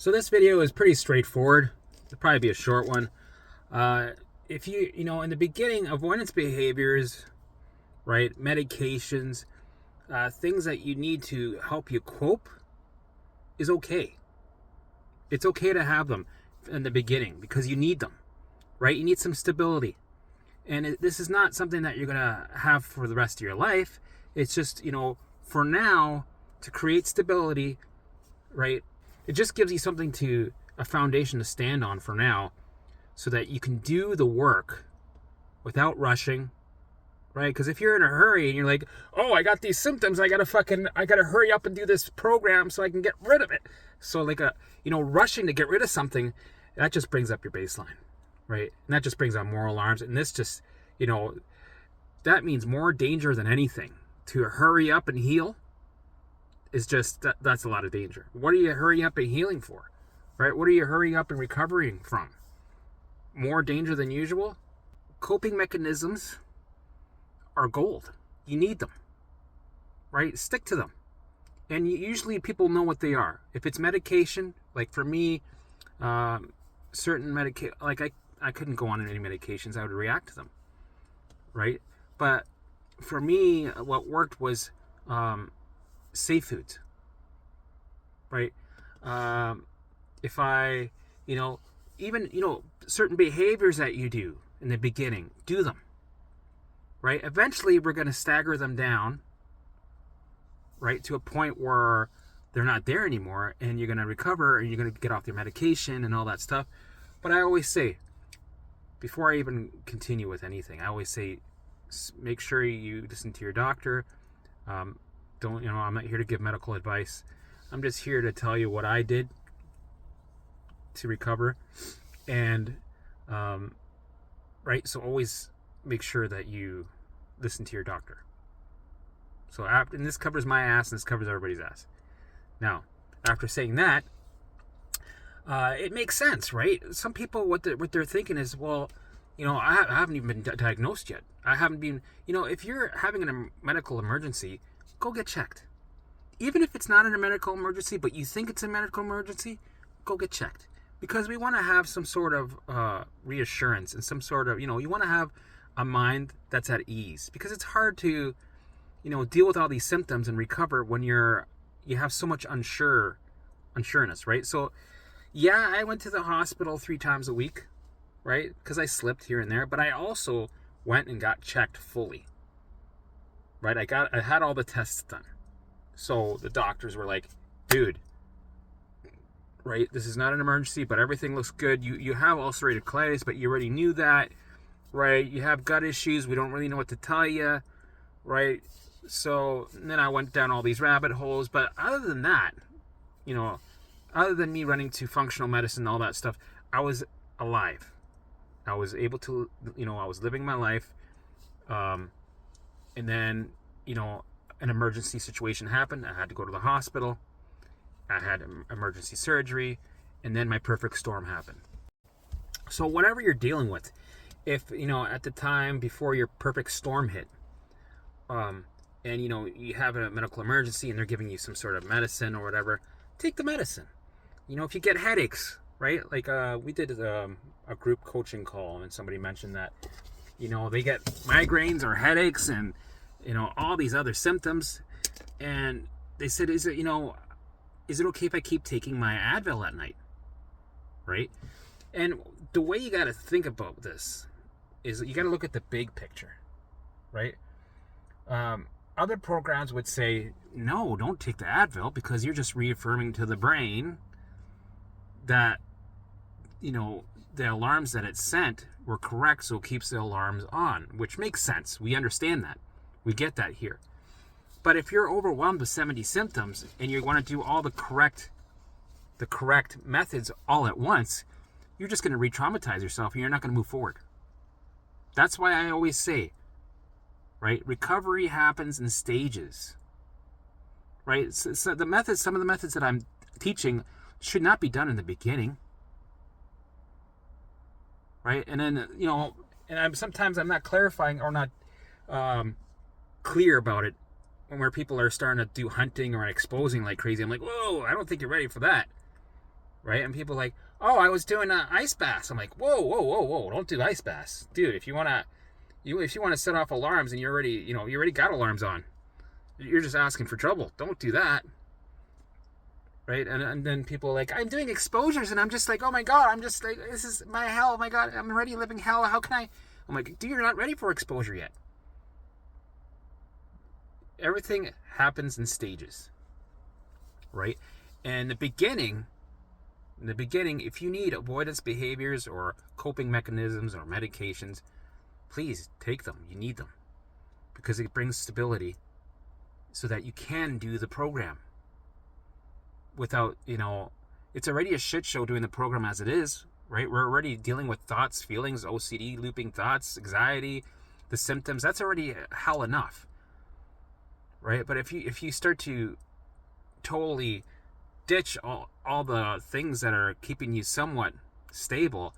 So this video is pretty straightforward. It'll probably be a short one. If you know, in the beginning, avoidance behaviors, right, medications, things that you need to help you cope is okay. It's okay to have them in the beginning because you need them, right? You need some stability. And this is not something that you're going to have for the rest of your life. It's just, for now, to create stability, right? It just gives you a foundation to stand on for now so that you can do the work without rushing, right? Because if you're in a hurry and you're like, oh, I got these symptoms, I gotta hurry up and do this program so I can get rid of it. So rushing to get rid of something, that just brings up your baseline, right? And that just brings on moral alarms. And this just, that means more danger than anything. To hurry up and heal is just, that's a lot of danger. What are you hurrying up and healing for, right? What are you hurrying up and recovering from? More danger than usual? Coping mechanisms are gold. You need them, right? Stick to them. And usually people know what they are. If it's medication, like for me, certain medication, like I couldn't go on any medications. I would react to them, right? But for me, what worked was safe foods, right? If I, even, certain behaviors that you do in the beginning, do them, right? Eventually, we're going to stagger them down, right, to a point where they're not there anymore, and you're going to recover, and you're going to get off your medication and all that stuff. But I always say, before I even continue with anything, I always say, make sure you listen to your doctor. I'm not here to give medical advice. I'm just here to tell you what I did to recover. And, right, so always make sure that you listen to your doctor. So, and this covers my ass, and this covers everybody's ass. Now, after saying that, it makes sense, right? Some people, what they're thinking is, well, I haven't even been diagnosed yet. I haven't been, if you're having a medical emergency, go get checked. Even if it's not a medical emergency, but you think it's a medical emergency, go get checked. Because we want to have some sort of reassurance and some sort of, you want to have a mind that's at ease. Because it's hard to, deal with all these symptoms and recover when you have so much unsureness, right? So, yeah, I went to the hospital 3 times a week, right? Because I slipped here and there. But I also went and got checked fully, right? I had all the tests done. So the doctors were like, dude, right, this is not an emergency, but everything looks good. You have ulcerative colitis, but you already knew that, right? You have gut issues. We don't really know what to tell you, right? So then I went down all these rabbit holes. But other than that, other than me running to functional medicine and all that stuff, I was alive. I was able to, I was living my life. And then, an emergency situation happened. I had to go to the hospital. I had emergency surgery. And then my perfect storm happened. So whatever you're dealing with, if, at the time before your perfect storm hit, and, you have a medical emergency and they're giving you some sort of medicine or whatever, take the medicine. If you get headaches, right? Like we did a group coaching call and somebody mentioned that, they get migraines or headaches and, all these other symptoms. And they said, is it okay if I keep taking my Advil at night? Right? And the way you got to think about this is you got to look at the big picture, right? Other programs would say, no, don't take the Advil because you're just reaffirming to the brain that, the alarms that it sent were correct, so it keeps the alarms on, which makes sense. We understand that. We get that here. But if you're overwhelmed with 70 symptoms and you want to do all the correct methods all at once, you're just going to re-traumatize yourself and you're not going to move forward. That's why I always say, right, recovery happens in stages, right? So some of the methods that I'm teaching should not be done in the beginning, right? And then, sometimes I'm not clarifying or not clear about it where people are starting to do hunting or exposing like crazy. I'm like, whoa, I don't think you're ready for that. right? And people are like, oh, I was doing ice baths. I'm like, whoa, whoa, whoa, whoa, don't do ice baths, dude. If you wanna set off alarms and you already got alarms on, you're just asking for trouble. Don't do that, right? And then people are like, I'm doing exposures, and I'm just like, oh my god, I'm just like, this is my hell. Oh my god, I'm already living hell. How can I? I'm like, dude, you're not ready for exposure yet. Everything happens in stages, right? And the beginning, if you need avoidance behaviors or coping mechanisms or medications, please take them. You need them because it brings stability so that you can do the program without, it's already a shit show doing the program as it is, right? We're already dealing with thoughts, feelings, OCD, looping thoughts, anxiety, the symptoms. That's already hell enough, right? But if you start to totally ditch all the things that are keeping you somewhat stable,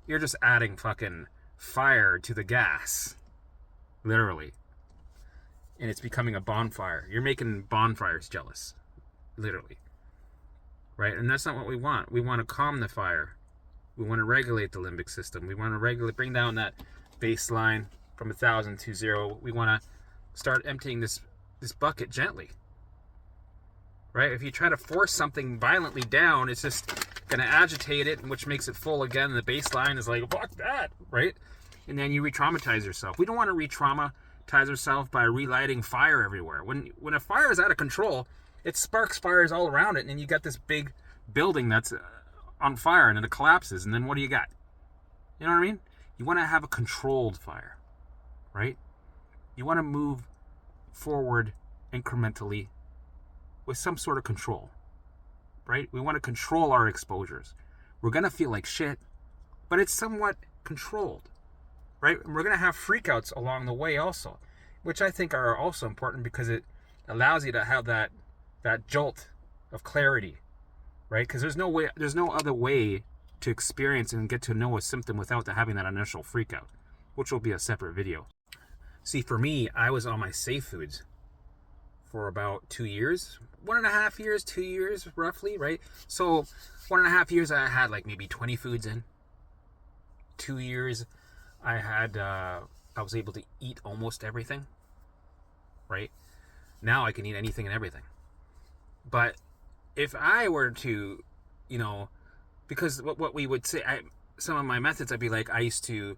you're just adding fucking fire to the gas, literally. And it's becoming a bonfire. You're making bonfires jealous, literally, right? And that's not what we want. We want to calm the fire. We want to regulate the limbic system. We want to bring down that baseline from 1,000 to 0. We want to start emptying this bucket gently, right? If you try to force something violently down, it's just going to agitate it, which makes it full again. And the baseline is like, fuck that, right? And then you re-traumatize yourself. We don't want to re-traumatize ourselves by relighting fire everywhere. When a fire is out of control, it sparks fires all around it, and then you got this big building that's on fire, and then it collapses, and then what do you got? You know what I mean? You want to have a controlled fire, right? You want to move forward incrementally with some sort of control, right? We want to control our exposures. We're going to feel like shit, but it's somewhat controlled, right? And we're going to have freakouts along the way also, which I think are also important because it allows you to have that jolt of clarity, right? Because there's no other way to experience and get to know a symptom without having that initial freakout, which will be a separate video. See, for me, I was on my safe foods for about 2 years, 1.5 years, 2 years, roughly, right? So 1.5 years, I had like maybe 20 foods in. 2 years, I was able to eat almost everything, right? Now I can eat anything and everything. But if I were to, because what we would say, some of my methods, I'd be like, I used to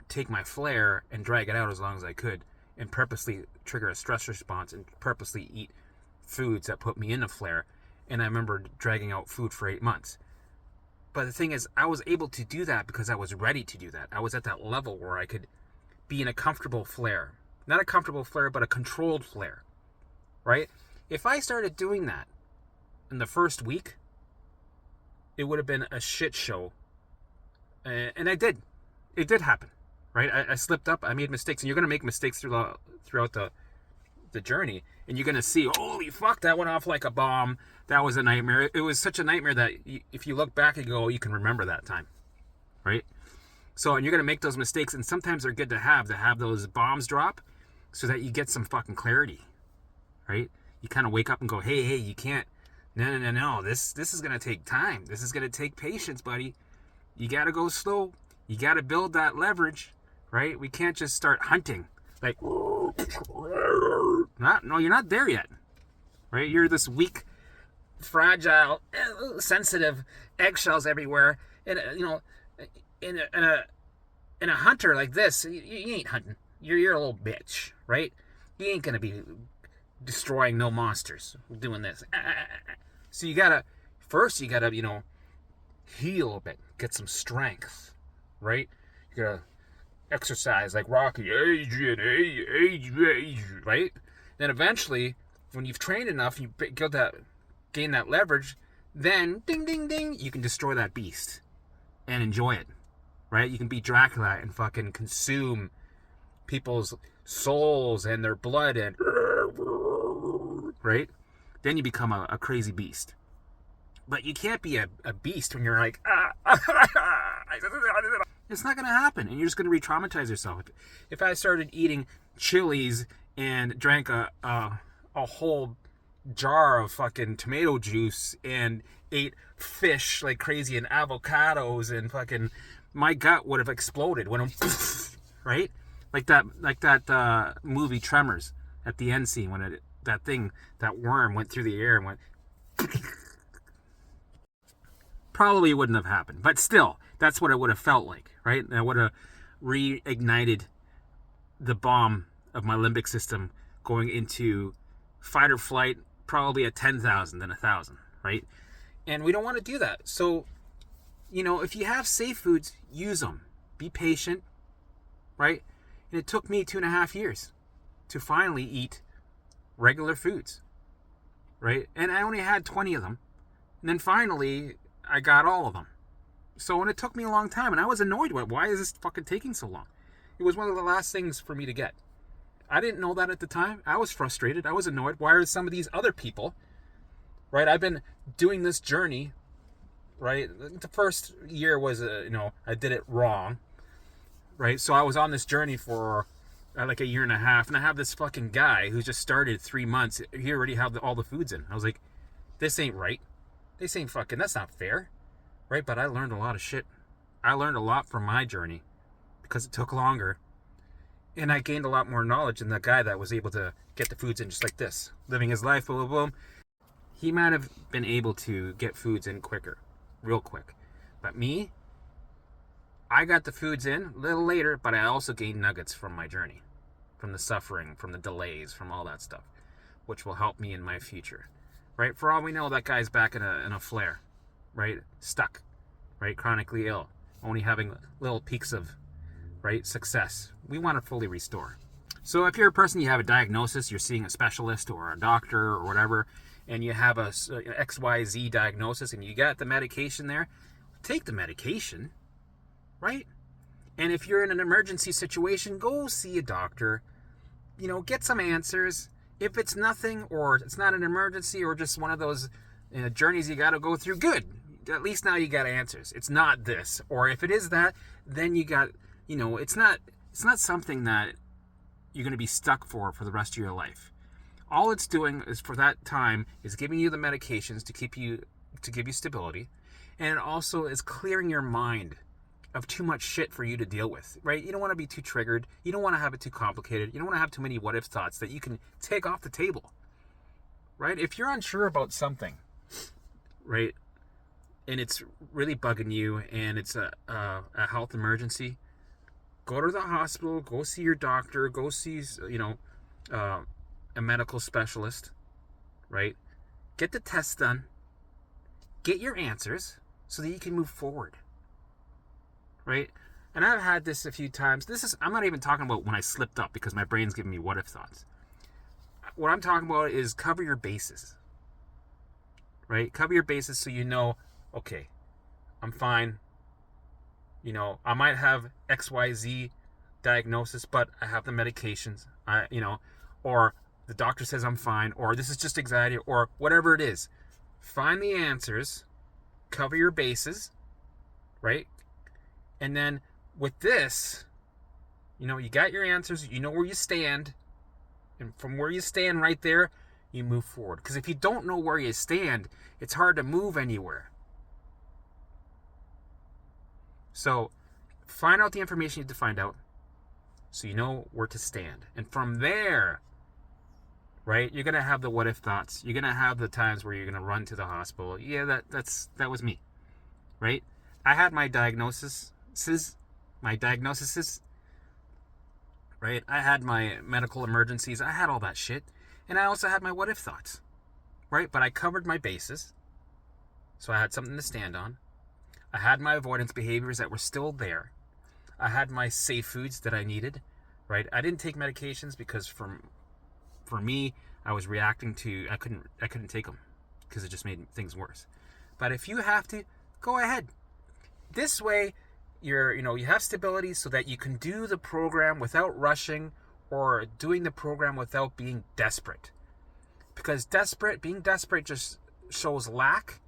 take my flare and drag it out as long as I could and purposely trigger a stress response and purposely eat foods that put me in a flare. And I remember dragging out food for 8 months. But the thing is, I was able to do that because I was ready to do that. I was at that level where I could be in a comfortable flare. Not a comfortable flare, but a controlled flare, right? If I started doing that in the first week, it would have been a shit show. And I did. It did happen, right? I slipped up. I made mistakes. And you're going to make mistakes throughout the journey. And you're going to see, holy fuck, that went off like a bomb. That was a nightmare. It was such a nightmare that if you look back and go, oh, you can remember that time, right? So, and you're going to make those mistakes. And sometimes they're good to have those bombs drop so that you get some fucking clarity, right? You kind of wake up and go, hey, you can't. No. This is going to take time. This is going to take patience, buddy. You got to go slow. You got to build that leverage, right? We can't just start hunting. Like, no, you're not there yet, right? You're this weak, fragile, sensitive eggshells everywhere. And, in a hunter like this, you ain't hunting. You're a little bitch, right? You ain't going to be destroying no monsters doing this. So you gotta heal a bit, get some strength, right? You gotta exercise like Rocky, Adrian, right? Then eventually, when you've trained enough, you gain that leverage, then ding ding ding, you can destroy that beast and enjoy it, right? You can be Dracula and fucking consume people's souls and their blood and right? Then you become a crazy beast. But you can't be a beast when you're like, it's not going to happen. And you're just going to re-traumatize yourself. If I started eating chilies and drank a whole jar of fucking tomato juice and ate fish like crazy and avocados and fucking, my gut would have exploded when I'm right, like that movie Tremors at the end scene when that worm went through the air and went. Probably wouldn't have happened, but still, that's what it would have felt like, right? And I would have reignited the bomb of my limbic system going into fight or flight, probably at 10,000 than 1,000, right? And we don't want to do that. So, if you have safe foods, use them. Be patient, right? And it took me 2.5 years to finally eat regular foods, right? And I only had 20 of them. And then finally, I got all of them. So, and it took me a long time, and I was annoyed with it. Why is this fucking taking so long? It was one of the last things for me to get. I didn't know that at the time. I was frustrated. I was annoyed. Why are some of these other people, right? I've been doing this journey, right? The first year was, I did it wrong, right? So I was on this journey for like 1.5 years, and I have this fucking guy who just started 3 months. He already have all the foods in. I was like, this ain't right. This ain't fucking, that's not fair, right? But I learned a lot of shit. I learned a lot from my journey because it took longer. And I gained a lot more knowledge than the guy that was able to get the foods in just like this, living his life, boom, boom, boom. He might have been able to get foods in quicker, real quick. But me, I got the foods in a little later, but I also gained nuggets from my journey, from the suffering, from the delays, from all that stuff, which will help me in my future, right? For all we know, that guy's back in a flare, right? Stuck, right? Chronically ill, only having little peaks of, right, success. We want to fully restore. So if you're a person, you have a diagnosis, you're seeing a specialist or a doctor or whatever, and you have a XYZ diagnosis and you got the medication there, take the medication, right? And if you're in an emergency situation, go see a doctor, get some answers. If it's nothing, or it's not an emergency, or just one of those journeys you got to go through, good. At least now you got answers. It's not this. Or if it is that, then you got, it's not something that you're going to be stuck for the rest of your life. All it's doing is for that time is giving you the medications to give you stability, and it also is clearing your mind of too much shit for you to deal with, right? You don't want to be too triggered. You don't want to have it too complicated. You don't want to have too many what-if thoughts that you can take off the table, right? If you're unsure about something, right, and it's really bugging you and it's a health emergency, go to the hospital, go see your doctor, go see, a medical specialist, right? Get the tests done. Get your answers so that you can move forward, right? And I've had this a few times. I'm not even talking about when I slipped up because my brain's giving me what if thoughts. What I'm talking about is cover your bases, right? Cover your bases so okay, I'm fine. I might have XYZ diagnosis, but I have the medications, or the doctor says I'm fine, or this is just anxiety, or whatever it is. Find the answers, cover your bases, right? And then with this, you got your answers, you know where you stand, and from where you stand right there, you move forward. Because if you don't know where you stand, it's hard to move anywhere. So find out the information you need to find out so you know where to stand. And from there, right, you're going to have the what if thoughts. You're going to have the times where you're going to run to the hospital. Yeah, that was me, right? I had my diagnoses, right? I had my medical emergencies. I had all that shit. And I also had my what if thoughts, right? But I covered my bases. So I had something to stand on. I had my avoidance behaviors that were still there. I had my safe foods that I needed, right? I didn't take medications because for me, I was reacting to, I couldn't take them because it just made things worse. But if you have to, go ahead. This way, you have stability so that you can do the program without rushing or doing the program without being desperate. Because being desperate just shows lack,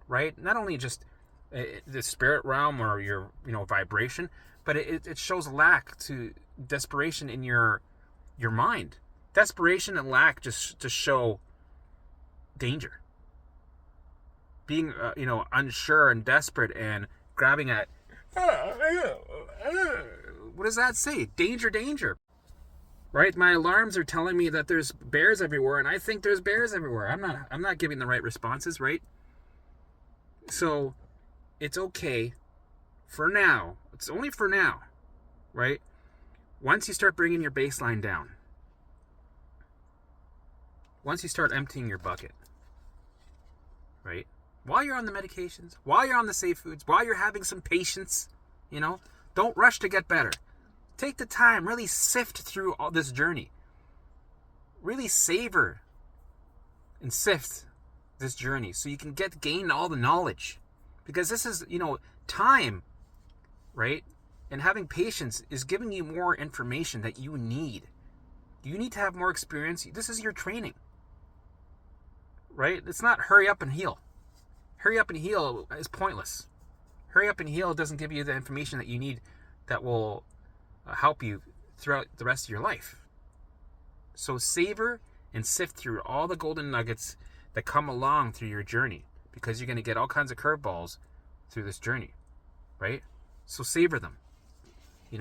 right? Not only just the spirit realm or your vibration, but it shows lack to desperation in your mind. Desperation and lack just show danger. Being, unsure and desperate and grabbing at, what does that say? Danger, danger. Right? My alarms are telling me that there's bears everywhere, and I think there's bears everywhere. I'm not giving the right responses, right? So it's okay for now. It's only for now, right? Once you start bringing your baseline down, once you start emptying your bucket, right? While you're on the medications, while you're on the safe foods, while you're having some patience, don't rush to get better. Take the time, really sift through all this journey. Really savor and sift this journey so you can gain all the knowledge. Because this is, time, right? And having patience is giving you more information that you need. You need to have more experience. This is your training, right? It's not hurry up and heal. Hurry up and heal is pointless. Hurry up and heal doesn't give you the information that you need that will help you throughout the rest of your life. So savor and sift through all the golden nuggets that come along through your journey, because you're going to get all kinds of curveballs through this journey, right? So savor them.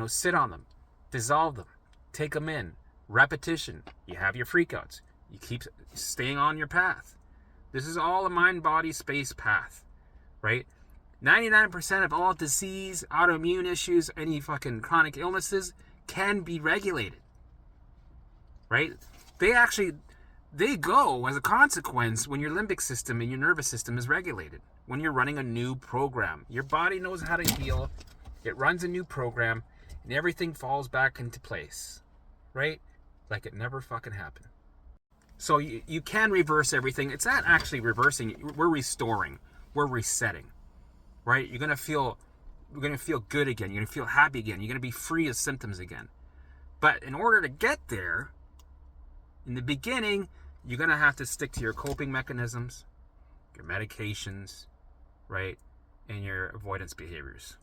Sit on them, dissolve them, take them in. Repetition. You have your freakouts. You keep staying on your path. This is all a mind, body, space path, right? 99% of all disease, autoimmune issues, any fucking chronic illnesses can be regulated, right? They go as a consequence when your limbic system and your nervous system is regulated. When you're running a new program, your body knows how to heal. It runs a new program, and everything falls back into place, right? Like it never fucking happened. So you can reverse everything. It's not actually reversing. We're restoring. We're resetting, right? You're gonna feel good again. You're gonna feel happy again. You're gonna be free of symptoms again. But in order to get there, in the beginning, you're gonna have to stick to your coping mechanisms, your medications, right, and your avoidance behaviors,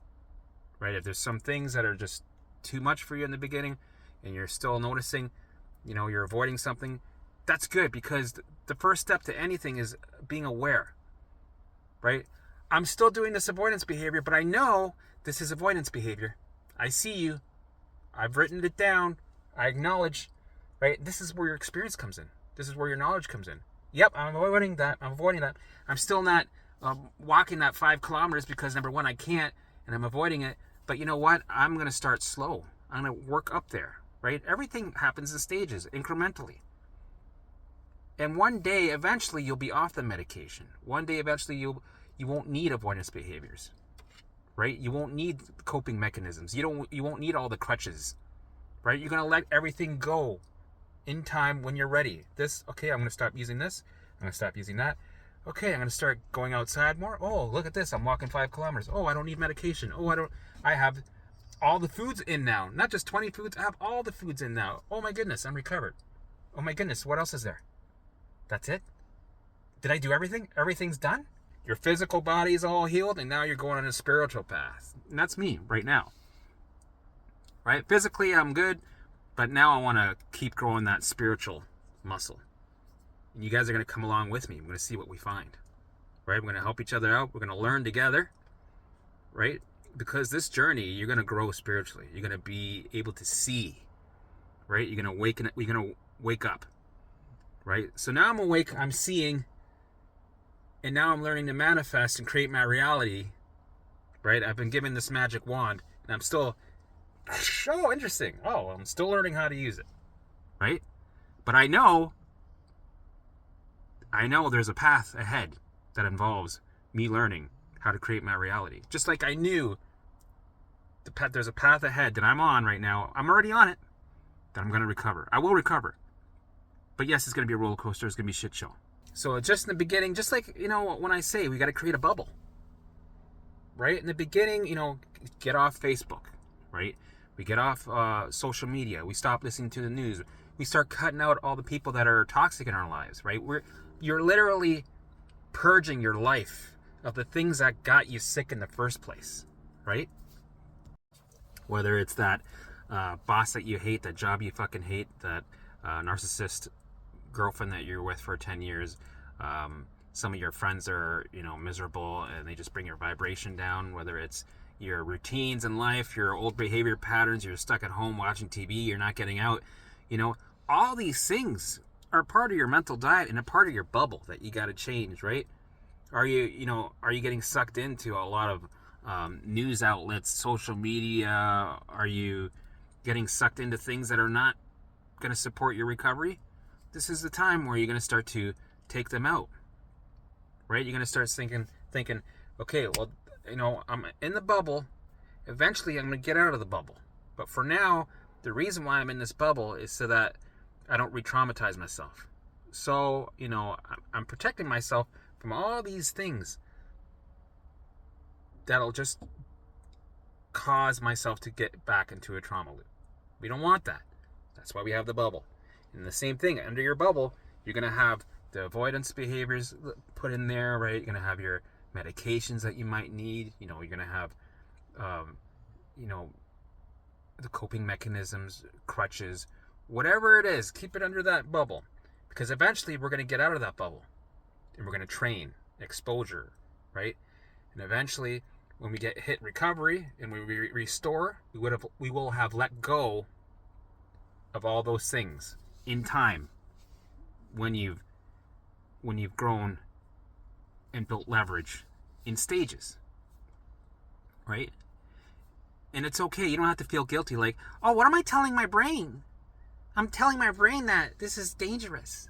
right? If there's some things that are just too much for you in the beginning, and you're still noticing, you're avoiding something, that's good, because the first step to anything is being aware, right? I'm still doing this avoidance behavior, but I know this is avoidance behavior. I see you. I've written it down. I acknowledge, right? This is where your experience comes in. This is where your knowledge comes in. Yep, I'm avoiding that. I'm still not walking that 5 kilometers because, number one, I can't, and I'm avoiding it. But you know what? I'm going to start slow. I'm going to work up there, right? Everything happens in stages, incrementally. And one day, eventually, you'll be off the medication. One day, eventually, you won't need avoidance behaviors, right? You won't need coping mechanisms. You won't need all the crutches, right? You're going to let everything go in time when you're ready. Okay, I'm going to stop using this. I'm going to stop using that. Okay, I'm going to start going outside more. Oh, look at this. I'm walking 5 kilometers. Oh, I don't need medication. I have all the foods in now. Not just 20 foods. I have all the foods in now. Oh my goodness, I'm recovered. Oh my goodness, what else is there? That's it? Did I do everything? Everything's done? Your physical body is all healed, and now you're going on a spiritual path. And that's me right now. Right? Physically, I'm good, but now I want to keep growing that spiritual muscle. And you guys are going to come along with me. I'm going to see what we find. Right? We're going to help each other out. We're going to learn together. Right? Because this journey, you're going to grow spiritually. You're going to be able to see. Right? You're going to wake up. Right? So now I'm awake, I'm seeing, and now I'm learning to manifest and create my reality. Right? I've been given this magic wand, and I'm still, oh, interesting. Oh, I'm still learning how to use it. Right? But I know there's a path ahead that involves me learning how to create my reality. Just like I knew there's a path ahead that I'm on right now. I'm already on it. That I'm going to recover. I will recover. But yes, it's going to be a roller coaster. It's going to be a shit show. So just in the beginning, just like, when I say we got to create a bubble. Right? In the beginning, get off Facebook. Right? We get off social media. We stop listening to the news. We start cutting out all the people that are toxic in our lives. Right? You're literally purging your life of the things that got you sick in the first place. Right? Whether it's that boss that you hate, that job you fucking hate, that narcissist girlfriend that you're with for 10 years, Some of your friends are, miserable, and they just bring your vibration down, whether it's your routines in life, your old behavior patterns, you're stuck at home watching TV, you're not getting out. All these things are part of your mental diet and a part of your bubble that you got to change, right? Are you getting sucked into a lot of news outlets, social media? Are you getting sucked into things that are not going to support your recovery? This is the time where you're going to start to take them out, right? You're going to start thinking, okay, well, I'm in the bubble. Eventually, I'm going to get out of the bubble. But for now, the reason why I'm in this bubble is so that I don't re-traumatize myself. So, I'm protecting myself from all these things that'll just cause myself to get back into a trauma loop. We don't want that. That's why we have the bubble. And the same thing, under your bubble, you're going to have the avoidance behaviors put in there, right? You're going to have your medications that you might need. You're going to have, the coping mechanisms, crutches, whatever it is, keep it under that bubble. Because eventually we're going to get out of that bubble. And we're going to train, exposure, right? And eventually, when we get hit recovery and we restore, we will have let go of all those things in time when you've grown and built leverage in stages, right? And it's okay. You don't have to feel guilty like, oh, what am I telling my brain? I'm telling my brain that this is dangerous.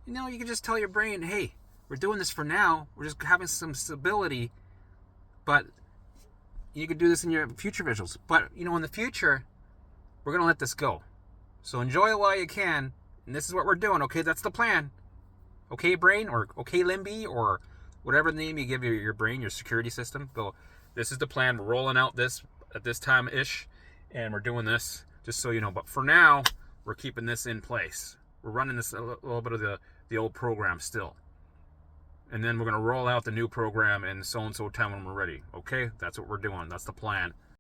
You can just tell your brain, hey, we're doing this for now. We're just having some stability. But you could do this in your future visuals. But, in the future, we're going to let this go. So enjoy it while you can. And this is what we're doing. Okay, that's the plan. Okay, brain, or okay, Limby, or whatever name you give your brain, your security system. Go, this is the plan. We're rolling out this at this time-ish. And we're doing this, just so you know. But for now, we're keeping this in place. We're running this a little bit of the old program still. And then we're going to roll out the new program in so-and-so time when we're ready. Okay? That's what we're doing. That's the plan.